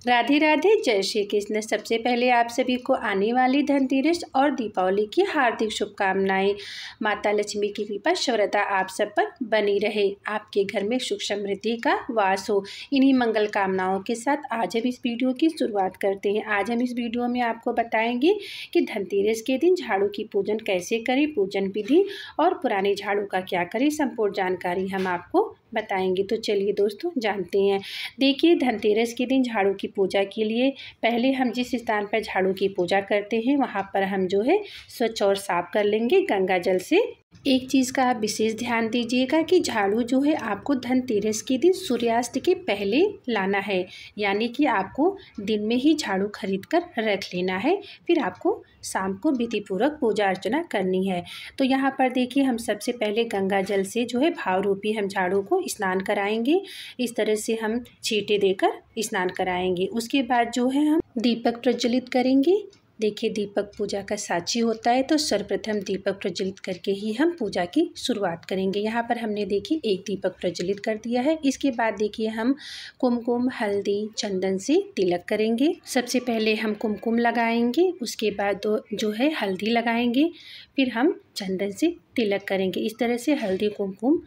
राधे राधे, जय श्री कृष्ण। सबसे पहले आप सभी को आने वाली धनतेरस और दीपावली की हार्दिक शुभकामनाएं। माता लक्ष्मी की कृपा सर्वदा आप सब पर बनी रहे, आपके घर में सुख समृद्धि का वास हो। इन्हीं मंगल कामनाओं के साथ आज हम इस वीडियो की शुरुआत करते हैं। आज हम इस वीडियो में आपको बताएंगे कि धनतेरस के दिन झाड़ू की पूजन कैसे करें, पूजन विधि और पुराने झाड़ू का क्या करें, संपूर्ण जानकारी हम आपको बताएंगे। तो चलिए दोस्तों जानते हैं। देखिए, धनतेरस के दिन झाड़ू की पूजा के लिए पहले हम जिस स्थान पर झाड़ू की पूजा करते हैं वहाँ पर हम जो है स्वच्छ और साफ कर लेंगे गंगा जल से। एक चीज़ का आप विशेष ध्यान दीजिएगा कि झाड़ू जो है आपको धनतेरस के दिन सूर्यास्त के पहले लाना है, यानी कि आपको दिन में ही झाड़ू खरीद कर रख लेना है, फिर आपको शाम को विधिपूर्वक पूजा अर्चना करनी है। तो यहाँ पर देखिए, हम सबसे पहले गंगा जल से जो है भाव रूपी हम झाड़ू को स्नान कराएंगे। इस तरह से हम छींटे देकर स्नान कराएंगे। उसके बाद जो है हम दीपक प्रज्वलित करेंगे। देखिए, दीपक पूजा का साक्षी होता है, तो सर्वप्रथम दीपक प्रज्वलित करके ही हम पूजा की शुरुआत करेंगे। यहाँ पर हमने देखिए एक दीपक प्रज्वलित कर दिया है। इसके बाद देखिए हम कुमकुम, हल्दी, चंदन से तिलक करेंगे। सबसे पहले हम कुमकुम लगाएंगे, उसके बाद जो है हल्दी लगाएंगे, फिर हम चंदन से तिलक करेंगे। इस तरह से हल्दी, कुमकुम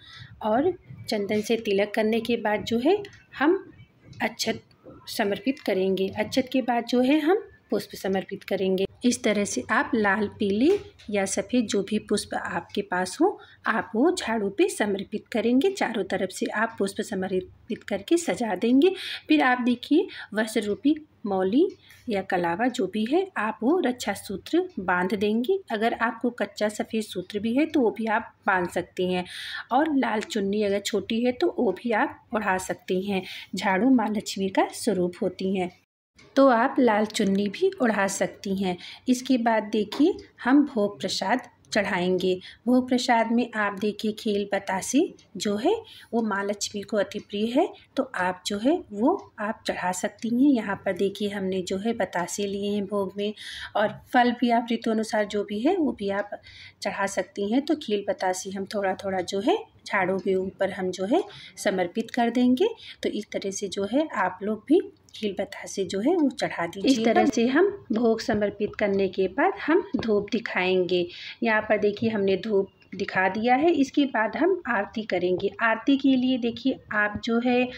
और चंदन से तिलक करने के बाद जो है हम अक्षत समर्पित करेंगे। अक्षत के बाद जो है हम पुष्प समर्पित करेंगे। इस तरह से आप लाल, पीले या सफ़ेद जो भी पुष्प आपके पास हो आप वो झाड़ू पे समर्पित करेंगे। चारों तरफ से आप पुष्प समर्पित करके सजा देंगे। फिर आप देखिए वस्त्र रूपी मौली या कलावा जो भी है आप वो रक्षा सूत्र बांध देंगे। अगर आपको कच्चा सफ़ेद सूत्र भी है तो वो भी आप बांध सकती हैं, और लाल चुन्नी अगर छोटी है तो वो भी आप ओढ़ा सकती हैं। झाड़ू माँ लक्ष्मी का स्वरूप होती हैं, तो आप लाल चुन्नी भी ओढ़ा सकती हैं। इसके बाद देखिए हम भोग प्रसाद चढ़ाएंगे। भोग प्रसाद में आप देखिए खेल बतासे जो है वो माँ लक्ष्मी को अति प्रिय है, तो आप जो है वो आप चढ़ा सकती हैं। यहाँ पर देखिए हमने जो है बतासे लिए हैं भोग में, और फल भी आप ऋतु अनुसार जो भी है वो भी आप चढ़ा सकती हैं। तो खेल बतासे हम थोड़ा थोड़ा जो है झाड़ू के ऊपर हम जो है समर्पित कर देंगे। तो इस तरह से जो है आप लोग भी खील बतासे जो है वो चढ़ा दीजिए। इस तरह से हम भोग समर्पित करने के बाद हम धूप दिखाएंगे। यहाँ पर देखिए हमने धूप दिखा दिया है। इसके बाद हम आरती करेंगे। आरती के लिए देखिए आप जो है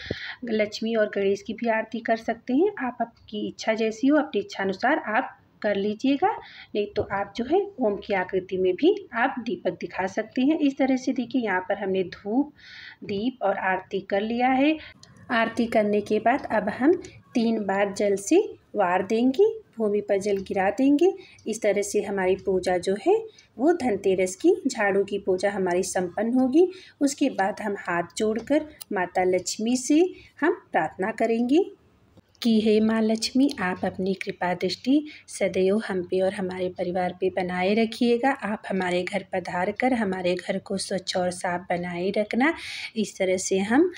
लक्ष्मी और गणेश की भी आरती कर सकते हैं। आप आपकी इच्छा जैसी हो अपनी इच्छा अनुसार आप कर लीजिएगा, नहीं तो आप जो है ओम की आकृति में भी आप दीपक दिखा सकते हैं। इस तरह से देखिए यहाँ पर हमने धूप, दीप और आरती कर लिया है। आरती करने के बाद अब हम 3 बार जल से वार देंगे, भूमि पर जल गिरा देंगे। इस तरह से हमारी पूजा जो है वो धनतेरस की झाड़ू की पूजा हमारी संपन्न होगी। उसके बाद हम हाथ जोड़कर माता लक्ष्मी से हम प्रार्थना करेंगे कि हे माँ लक्ष्मी, आप अपनी कृपा दृष्टि सदैव हम पे और हमारे परिवार पे बनाए रखिएगा। आप हमारे घर पधार कर हमारे घर को स्वच्छ और साफ बनाए रखना। इस तरह से हम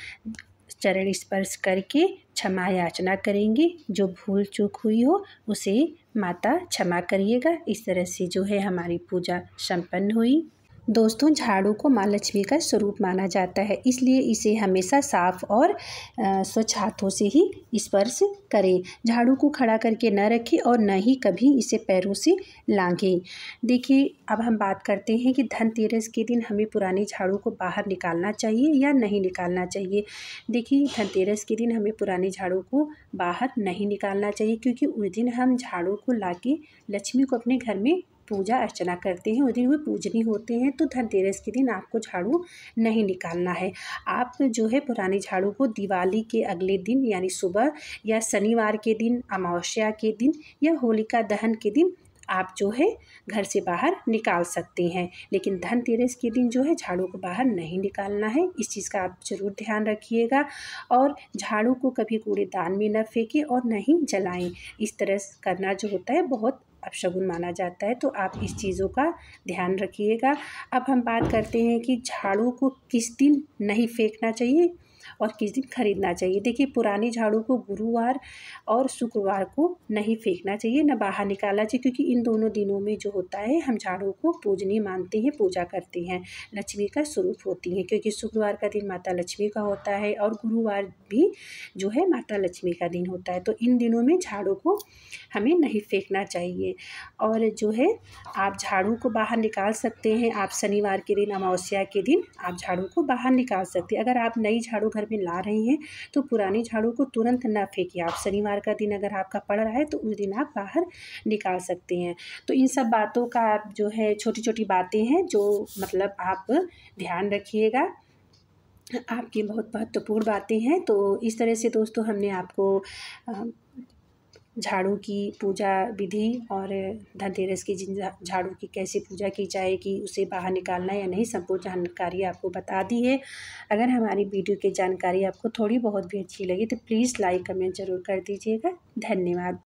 चरण स्पर्श करके क्षमा याचना करेंगे। जो भूल चूक हुई हो उसे माता क्षमा करिएगा। इस तरह से जो है हमारी पूजा संपन्न हुई। दोस्तों, झाड़ू को माँ लक्ष्मी का स्वरूप माना जाता है, इसलिए इसे हमेशा साफ और स्वच्छ हाथों से ही स्पर्श करें। झाड़ू को खड़ा करके न रखें और न ही कभी इसे पैरों से लांघें। देखिए, अब हम बात करते हैं कि धनतेरस के दिन हमें पुरानी झाड़ू को बाहर निकालना चाहिए या नहीं निकालना चाहिए। देखिए, धनतेरस के दिन हमें पुरानी झाड़ू को बाहर नहीं निकालना चाहिए, क्योंकि उस दिन हम झाड़ू को लाके लक्ष्मी को अपने घर में पूजा अर्चना करते हैं। उस दिन वो पूजनी होते हैं, तो धनतेरस के दिन आपको झाड़ू नहीं निकालना है। आप जो है पुरानी झाड़ू को दिवाली के अगले दिन यानी सुबह या शनिवार के दिन, अमावस्या के दिन या होलिका दहन के दिन आप जो है घर से बाहर निकाल सकते हैं, लेकिन धनतेरस के दिन जो है झाड़ू को बाहर नहीं निकालना है। इस चीज़ का आप ज़रूर ध्यान रखिएगा। और झाड़ू को कभी कूड़ेदान में न फेंकें और न ही जलाएं। इस तरह करना जो होता है बहुत अपशगुन माना जाता है, तो आप इस चीज़ों का ध्यान रखिएगा। अब हम बात करते हैं कि झाड़ू को किस दिन नहीं फेंकना चाहिए और किस दिन खरीदना चाहिए। देखिए, पुरानी झाड़ू को गुरुवार और शुक्रवार को नहीं फेंकना चाहिए, ना बाहर निकालना चाहिए, क्योंकि इन दोनों दिनों में जो होता है हम झाड़ू को पूजनीय मानते हैं, पूजा करते हैं, लक्ष्मी का स्वरूप होती हैं, क्योंकि शुक्रवार का दिन माता लक्ष्मी का होता है और गुरुवार भी जो है माता लक्ष्मी का दिन होता है। तो इन दिनों में झाड़ू को हमें नहीं फेंकना चाहिए। और जो है आप झाड़ू को बाहर निकाल सकते हैं। आप शनिवार के दिन, अमावस्या के दिन आप झाड़ू को बाहर निकाल सकते हैं। अगर आप नई झाड़ू घर में ला रहे हैं तो पुरानी झाड़ू को तुरंत ना फेंकिए। आप शनिवार का दिन अगर आपका पड़ रहा है तो उस दिन आप बाहर निकाल सकते हैं। तो इन सब बातों का आप जो है छोटी छोटी बातें हैं जो मतलब आप ध्यान रखिएगा, आपकी बहुत महत्वपूर्ण बातें हैं। तो इस तरह से दोस्तों हमने आपको झाड़ू की पूजा विधि और धनतेरस की जिन झाड़ू की कैसे पूजा की जाएगी, उसे बाहर निकालना या नहीं, संपूर्ण जानकारी आपको बता दी है। अगर हमारी वीडियो की जानकारी आपको थोड़ी बहुत भी अच्छी लगी तो प्लीज़ लाइक कमेंट ज़रूर कर दीजिएगा। धन्यवाद।